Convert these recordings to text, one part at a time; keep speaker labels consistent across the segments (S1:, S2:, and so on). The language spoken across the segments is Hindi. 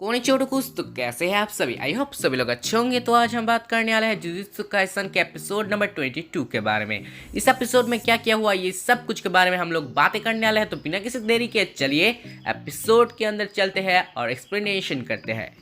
S1: कोनिचोडुकुस तो कैसे हैं आप सभी। आई होप सभी लोग अच्छे होंगे। तो आज हम बात करने वाले हैं जुजुत्सु काइसन के एपिसोड नंबर 22 के बारे में। इस एपिसोड में क्या क्या हुआ ये सब कुछ के बारे में हम लोग बातें करने वाले हैं। तो बिना किसी देरी के चलिए एपिसोड के अंदर चलते हैं और एक्सप्लेनेशन करते हैं।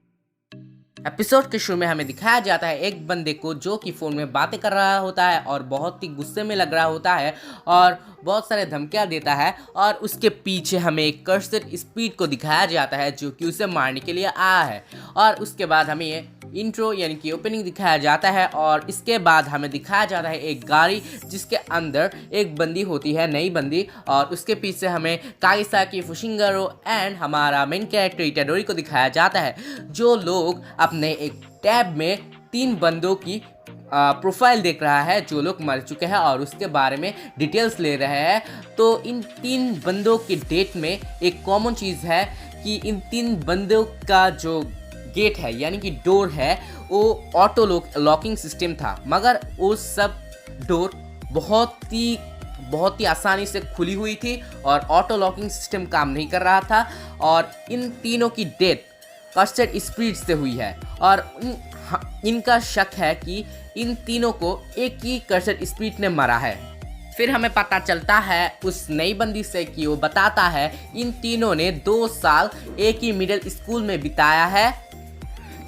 S1: एपिसोड के शुरू में हमें दिखाया जाता है एक बंदे को जो कि फ़ोन में बातें कर रहा होता है और बहुत ही गुस्से में लग रहा होता है और बहुत सारे धमकियाँ देता है। और उसके पीछे हमें एक कर्सर स्पीड को दिखाया जाता है जो कि उसे मारने के लिए आया है। और उसके बाद हमें ये इंट्रो यानी कि ओपनिंग दिखाया जाता है और इसके बाद हमें दिखाया जाता है एक गाड़ी जिसके अंदर एक बंदी होती है, नई बंदी। और उसके पीछे हमें कागिसाकी फुशिंगारो एंड हमारा मेन कैरेक्टर इटाडोरी को दिखाया जाता है, जो लोग अपने एक टैब में 3 बंदों की प्रोफाइल देख रहा है जो लोग मर चुके हैं और उसके बारे में डिटेल्स ले रहे हैं। तो इन 3 बंदों के डेट में एक कॉमन चीज़ है कि इन 3 बंदों का जो गेट है यानी कि डोर है वो ऑटो लॉकिंग सिस्टम था, मगर वो सब डोर बहुत ही आसानी से खुली हुई थी और ऑटो लॉकिंग सिस्टम काम नहीं कर रहा था। और इन तीनों की डेथ कर्सर स्पीड से हुई है और इनका शक है कि इन तीनों को एक ही कर्सर स्पीड ने मारा है। फिर हमें पता चलता है उस नई बंदी से कि वो बताता है इन तीनों ने 2 साल एक ही मिडिल स्कूल में बिताया है।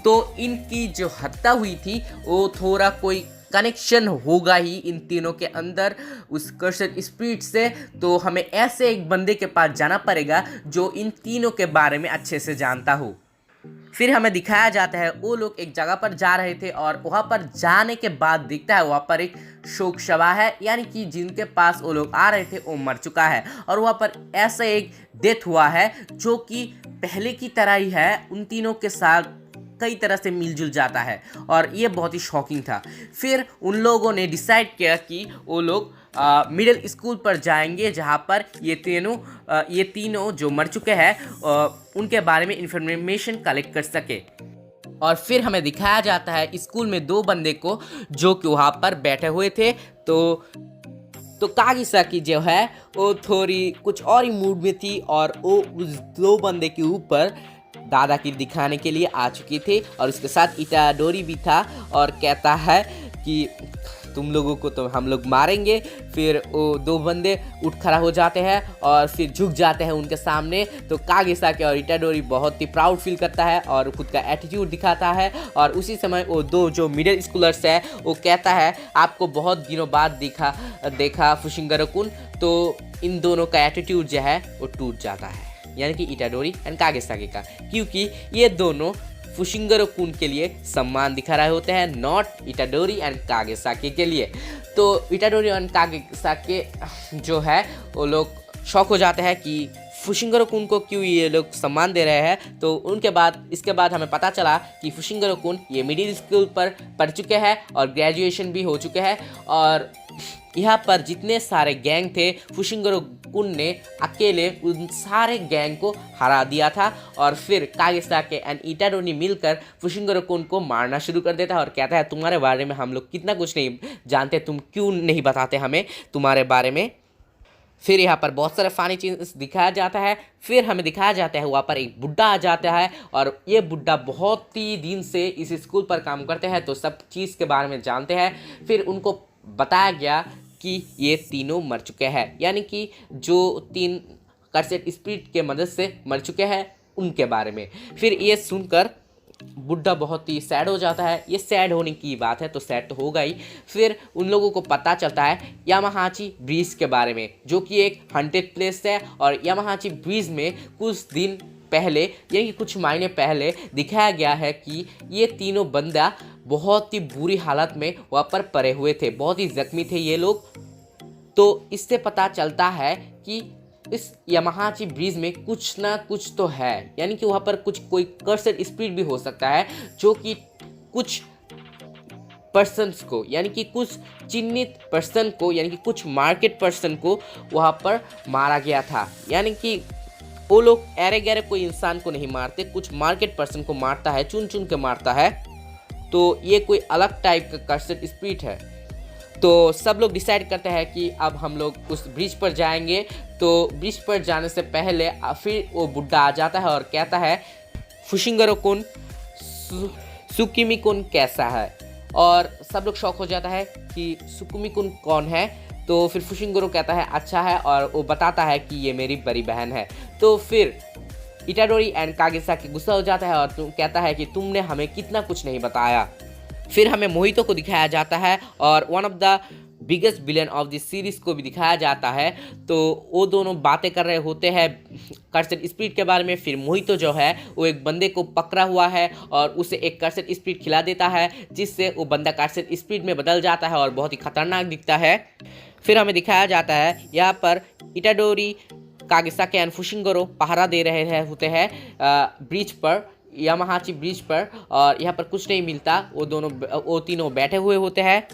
S1: तो इनकी जो हत्या हुई थी वो थोड़ा कोई कनेक्शन होगा ही इन तीनों के अंदर उस कर्सर स्पीड से। तो हमें ऐसे एक बंदे के पास जाना पड़ेगा जो इन तीनों के बारे में अच्छे से जानता हो। फिर हमें दिखाया जाता है वो लोग एक जगह पर जा रहे थे और वहाँ पर जाने के बाद दिखता है वहाँ पर एक शोक सभा है, यानी कि जिनके पास वो लोग आ रहे थे वो मर चुका है। और वहाँ पर ऐसा एक डेथ हुआ है जो कि पहले की तरह ही है, उन तीनों के साथ कई तरह से मिलजुल जाता है और ये बहुत ही शॉकिंग था। फिर उन लोगों ने डिसाइड किया कि वो लोग मिडिल स्कूल पर जाएंगे जहाँ पर ये तीनों जो मर चुके हैं उनके बारे में इंफॉर्मेशन कलेक्ट कर सके। और फिर हमें दिखाया जाता है स्कूल में 2 बंदे को जो कि वहाँ पर बैठे हुए थे। तो कागिसाकी जो है वो थोड़ी कुछ और ही मूड में थी और वो उस 2 बंदे के ऊपर दादागिरी दिखाने के लिए आ चुकी थी। और उसके साथ इटाडोरी भी था और कहता है कि तुम लोगों को तो हम लोग मारेंगे। फिर वो 2 बंदे उठ खड़ा हो जाते हैं और फिर झुक जाते हैं उनके सामने। तो कागिसाकी और इटाडोरी बहुत ही प्राउड फील करता है और खुद का एटीट्यूड दिखाता है। और उसी समय वो 2 जो मिडिल स्कूलर्स है वो कहता है आपको बहुत दिनों बाद देखा फुशिंगारो-कुन। तो इन दोनों का एटीट्यूड जो है वो टूट जाता है, यानी कि इटाडोरी एंड कागिसाकी का, क्योंकि ये दोनों फुशिंगारो-कुन के लिए सम्मान दिखा रहे होते हैं, नॉट इटाडोरी एंड कागिसाकी के लिए। तो इटाडोरी एंड कागिसाकी जो है वो लोग शॉक हो जाते हैं कि फुशिंगारो-कुन को क्यों ये लोग सम्मान दे रहे हैं। तो इसके बाद हमें पता चला कि फुशिंगारो-कुन ये मिडिल स्कूल पर पढ़ चुके हैं और ग्रेजुएशन भी हो चुके हैं। और यहाँ पर जितने सारे गैंग थे फुशिंगारो-कुन ने अकेले उन सारे गैंग को हरा दिया था। और फिर कागिसाकी एंड इटाडोरी मिलकर फुशिंगारो-कुन को मारना शुरू कर देता है और कहता है तुम्हारे बारे में हम लोग कितना कुछ नहीं जानते, तुम क्यों नहीं बताते हमें तुम्हारे बारे में। फिर यहाँ पर बहुत सारे फानी चीज दिखाया जाता है। फिर हमें दिखाया जाता है वहाँ पर एक बुड्ढा आ जाता है और ये बुड्ढा बहुत ही दिन से इस स्कूल पर काम करते हैं, तो सब चीज़ के बारे में जानते हैं। फिर उनको बताया गया कि ये तीनों मर चुके हैं, यानी कि जो 3 कर्सर स्पीड के मदद से मर चुके हैं उनके बारे में। फिर ये सुनकर बुड्ढा बहुत ही सैड हो जाता है। ये सैड होने की बात है तो सैड तो होगा ही। फिर उन लोगों को पता चलता है यामाहाची ब्रिज के बारे में, जो कि एक हॉन्टेड प्लेस है। और यामाहाची ब्रिज में कुछ दिन पहले यानी कि कुछ महीने पहले दिखाया गया है कि ये तीनों बंदा बहुत ही बुरी हालत में वहाँ पर पड़े हुए थे, बहुत ही जख्मी थे ये लोग। तो इससे पता चलता है कि इस यामाहाची ब्रिज में कुछ ना कुछ तो है, यानी कि वहाँ पर कोई कर्सर स्पीड भी हो सकता है जो कि कुछ पर्सन्स को यानी कि कुछ चिन्हित पर्सन को यानी कि कुछ मार्केट पर्सन को वहाँ पर मारा गया था। यानी कि वो लोग ऐरे गैरे कोई इंसान को नहीं मारते, कुछ मार्केट पर्सन को मारता है, चुन चुन के मारता है। तो ये कोई अलग टाइप का कर्सर स्पीड है। तो सब लोग डिसाइड करते हैं कि अब हम लोग उस ब्रिज पर जाएंगे। तो ब्रिज पर जाने से पहले फिर वो बुड्ढा आ जाता है और कहता है फुशिंगरो कुन सुकुमी कुन कैसा है, और सब लोग शौक हो जाता है कि सुकुमी कुन कौन है। तो फिर फुशिंगरो कहता है अच्छा है, और वो बताता है कि ये मेरी बड़ी बहन है। तो फिर इटाडोरी एंड कागेसाकी गुस्सा हो जाता है और कहता है कि तुमने हमें कितना कुछ नहीं बताया। फिर हमें मोहितो को दिखाया जाता है और one of the biggest villain of this series को भी दिखाया जाता है। तो वो दोनों बातें कर रहे होते हैं कर्सर स्पीड के बारे में। फिर मोहितो जो है वो एक बंदे को पकड़ा हुआ है और उसे एक कर्सर स्पीड खिला देता है, जिससे वो बंदा कर्सर स्पीड में बदल जाता है और बहुत ही खतरनाक दिखता है। फिर हमें दिखाया जाता है यहाँ पर इटाडोरी, कागेसाकी एंड फुशिंगरो पहरा दे रहे होते हैं ब्रिज पर, यामाहाची ब्रिज पर, और यहाँ पर कुछ नहीं मिलता। वो तीनों बैठे हुए होते हैं।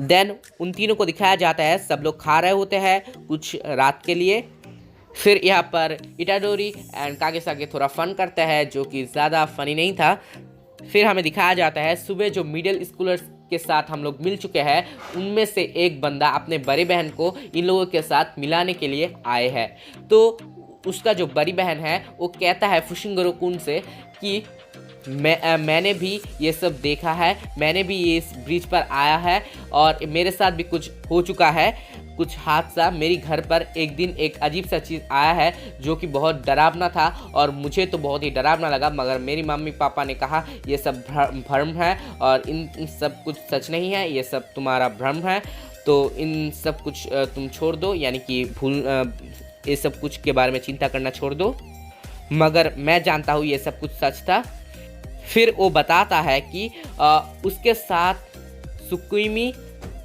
S1: देन उन तीनों को दिखाया जाता है सब लोग खा रहे होते हैं कुछ रात के लिए। फिर यहाँ पर इटाडोरी एंड कागेसाकी थोड़ा फन करते हैं, जो कि ज़्यादा फनी नहीं था। फिर हमें दिखाया जाता है सुबह जो मिडिल स्कूलर्स के साथ हम लोग मिल चुके हैं, उनमें से एक बंदा अपने बड़ी बहन को इन लोगों के साथ मिलाने के लिए आए हैं। तो उसका जो बड़ी बहन है वो कहता है फुशिंगरो कुन से कि मैंने भी ये सब देखा है, मैंने भी ये इस ब्रिज पर आया है और मेरे साथ भी कुछ हो चुका है, कुछ हादसा। मेरी घर पर एक दिन एक अजीब सा चीज़ आया है जो कि बहुत डरावना था और मुझे तो बहुत ही डरावना लगा, मगर मेरी मम्मी पापा ने कहा ये सब भ्रम है और इन सब कुछ सच नहीं है, ये सब तुम्हारा भ्रम है, तो इन सब कुछ तुम छोड़ दो, यानी कि ये सब कुछ के बारे में चिंता करना छोड़ दो। मगर मैं जानता हूँ ये सब कुछ सच था। फिर वो बताता है कि उसके साथ सुकुमी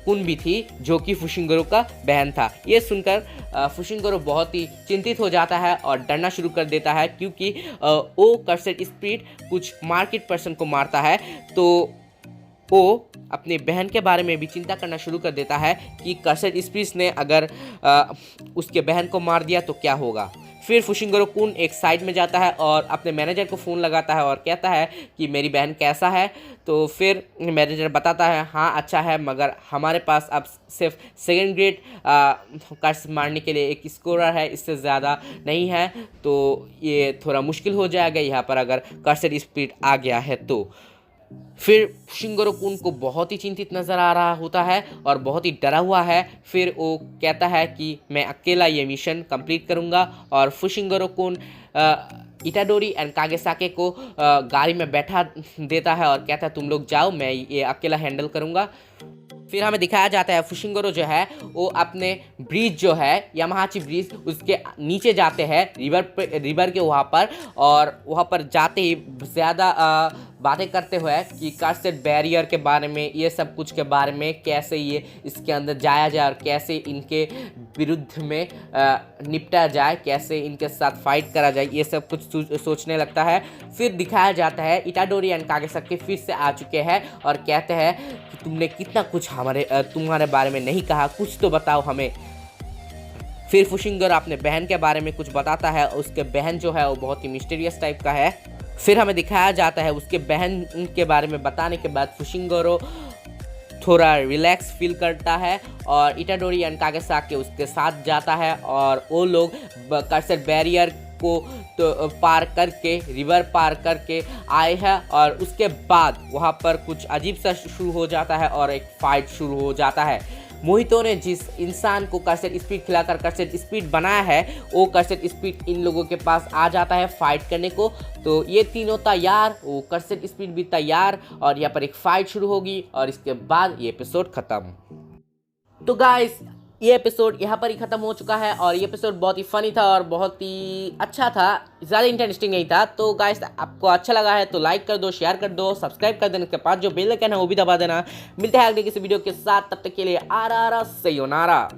S1: कुन भी थी जो कि फुशिंगरो का बहन था। ये सुनकर फुशिंगरो बहुत ही चिंतित हो जाता है और डरना शुरू कर देता है, क्योंकि वो कर्सर स्पीड कुछ मार्केट पर्सन को मारता है। तो वो अपने बहन के बारे में भी चिंता करना शुरू कर देता है कि कर्सर स्पीड ने अगर उसके बहन को मार दिया तो क्या होगा। फिर फुशिंगरो कुन एक साइड में जाता है और अपने मैनेजर को फ़ोन लगाता है और कहता है कि मेरी बहन कैसा है। तो फिर मैनेजर बताता है हाँ अच्छा है, मगर हमारे पास अब सिर्फ सेकंड ग्रेड कर्स मारने के लिए एक स्कोरर है, इससे ज़्यादा नहीं है, तो ये थोड़ा मुश्किल हो जाएगा यहाँ पर अगर कर्सर स्पीड आ गया है तो। फिर फुशिंगरो कुन को बहुत ही चिंतित नज़र आ रहा होता है और बहुत ही डरा हुआ है। फिर वो कहता है कि मैं अकेला ये मिशन कंप्लीट करूँगा, और फुशिंगरो कुन इटाडोरी एंड कागेसाकी को गाड़ी में बैठा देता है और कहता है तुम लोग जाओ, मैं ये अकेला हैंडल करूँगा। फिर हमें दिखाया जाता है फुशिंगरो जो है वो अपने ब्रिज जो है यामाहाची ब्रिज उसके नीचे जाते हैं रिवर के वहाँ पर, और वहाँ पर जाते ही ज़्यादा बातें करते हुए कि कर्सर बैरियर के बारे में, ये सब कुछ के बारे में, कैसे ये इसके अंदर जाया जाए और कैसे इनके विरुद्ध में निपटा जाए, कैसे इनके साथ फाइट करा जाए, ये सब कुछ सोचने लगता है। फिर दिखाया जाता है इटाडोरी एंड कागेसाकी फिर से आ चुके हैं और कहते हैं कि तुमने कितना कुछ तुम्हारे बारे में नहीं कहा, कुछ तो बताओ हमें। फिर फुशिंगरो अपने बहन के बारे में कुछ बताता है, उसके बहन जो है वो बहुत ही मिस्टीरियस टाइप का है। फिर हमें दिखाया जाता है उसके बहन के बारे में बताने के बाद फुशिंगरो थोड़ा रिलैक्स फील करता है और इटाडोरी एंड कागेसाकी उसके साथ जाता है और वो लोग कर्सर बैरियर को तो पार करके, रिवर पार करके आए हैं। और उसके बाद वहाँ पर कुछ अजीब सा शुरू हो जाता है और एक फाइट शुरू हो जाता है। मोहितो ने जिस इंसान को कर्सर स्पीड खिलाकर कर्सर स्पीड बनाया है, वो कर्सर स्पीड इन लोगों के पास आ जाता है फाइट करने को। तो ये तीनों तैयार, वो कर्सर स्पीड भी तैयार, और यहाँ पर एक फाइट शुरू होगी और इसके बाद ये एपिसोड खत्म। तो गाइस ये एपिसोड यहाँ पर ही ख़त्म हो चुका है और ये एपिसोड बहुत ही फनी था और बहुत ही अच्छा था, ज़्यादा इंटरेस्टिंग नहीं था। तो गाइस आपको अच्छा लगा है तो लाइक कर दो, शेयर कर दो, सब्सक्राइब कर देने के बाद जो बेल आइकन है वो भी दबा देना। मिलते हैं अगले किसी वीडियो के साथ, तब तक के लिए आरा सयोनारा।